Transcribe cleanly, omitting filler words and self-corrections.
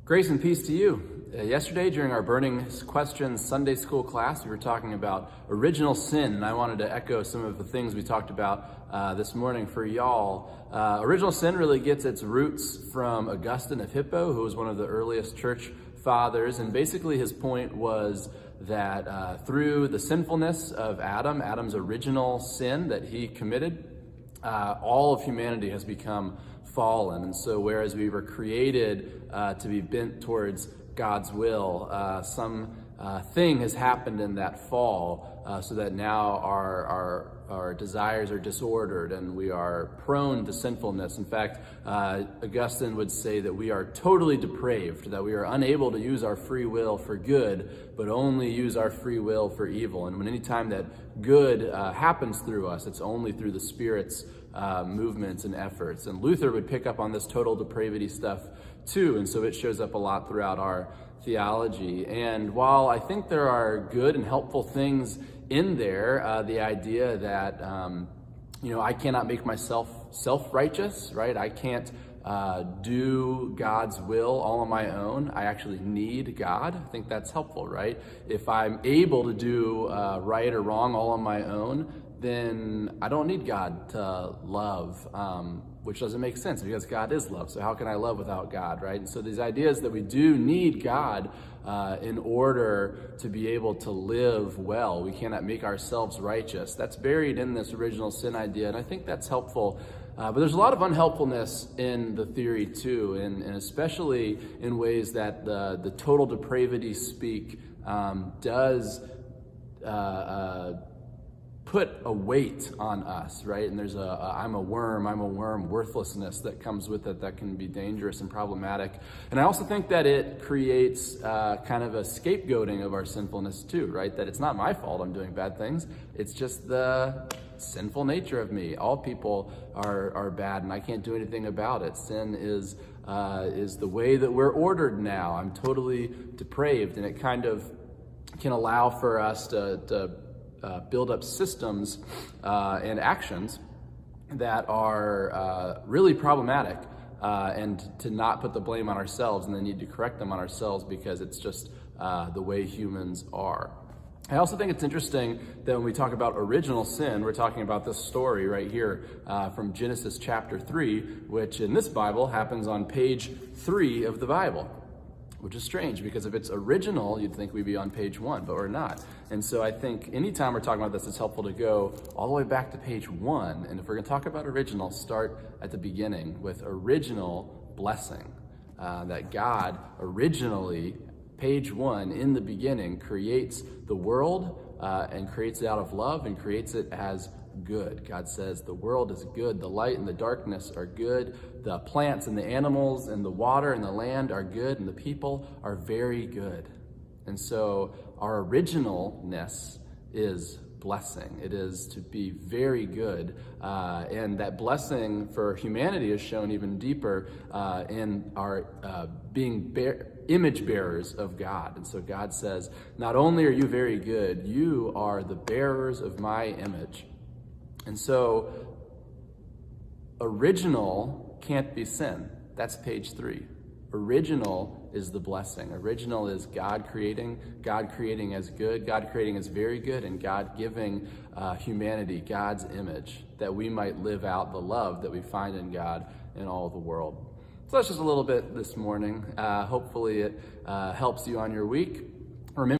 Grace and peace to you. Yesterday, during our Burning Questions Sunday school class, we were talking about original sin, and I wanted to echo some of the things we talked about this morning for y'all. Original sin really gets its roots from Augustine of Hippo, who was one of the earliest church fathers, and basically his point was that through the sinfulness of Adam's original sin that he committed, all of humanity has become fallen. And so whereas we were created to be bent towards God's will, some thing has happened in that fall so that now our desires are disordered and we are prone to sinfulness. In fact, Augustine would say that we are totally depraved, that we are unable to use our free will for good, but only use our free will for evil. And when any time that good happens through us, it's only through the Spirit's movements and efforts. And Luther would pick up on this total depravity stuff too, and so it shows up a lot throughout our theology. And while I think there are good and helpful things in there, the idea that I cannot make myself self-righteous, right? I can't do God's will all on my own. I actually need God. I think that's helpful, right? If I'm able to do right or wrong all on my own, then I don't need God to love, which doesn't make sense because God is love. So how can I love without God, right? And so these ideas that we do need God in order to be able to live well. We cannot make ourselves righteous. That's buried in this original sin idea, and I think that's helpful. But there's a lot of unhelpfulness in the theory too, and especially in ways that the total depravity speak does put a weight on us, right? And there's I'm a worm worthlessness that comes with it that can be dangerous and problematic. And I also think that it creates kind of a scapegoating of our sinfulness too, right? That it's not my fault I'm doing bad things. It's just the sinful nature of me. All people are bad and I can't do anything about it. Sin is the way that we're ordered now. I'm totally depraved, and it kind of can allow for us to build up systems and actions that are really problematic, and to not put the blame on ourselves and then need to correct them on ourselves because it's just the way humans are. I also think it's interesting that when we talk about original sin, we're talking about this story right here from Genesis chapter 3, which in this Bible happens on page 3 of the Bible. Which is strange because if it's original, you'd think we'd be on page 1, but we're not. And so I think anytime we're talking about this, it's helpful to go all the way back to page 1. And if we're going to talk about original, start at the beginning with original blessing. That God originally, page 1, in the beginning, creates the world and creates it out of love and creates it as good. God says the world is good. The light and the darkness are good. The plants and the animals and the water and the land are good, and the people are very good. And so our originalness is blessing. It is to be very good. And that blessing for humanity is shown even deeper in our being image bearers of God. And so God says, not only are you very good, you are the bearers of my image. And so original can't be sin. That's page 3. Original is the blessing. Original is God creating as good, God creating as very good, and God giving humanity God's image that we might live out the love that we find in God in all the world. So that's just a little bit this morning. Hopefully it helps you on your week. Remember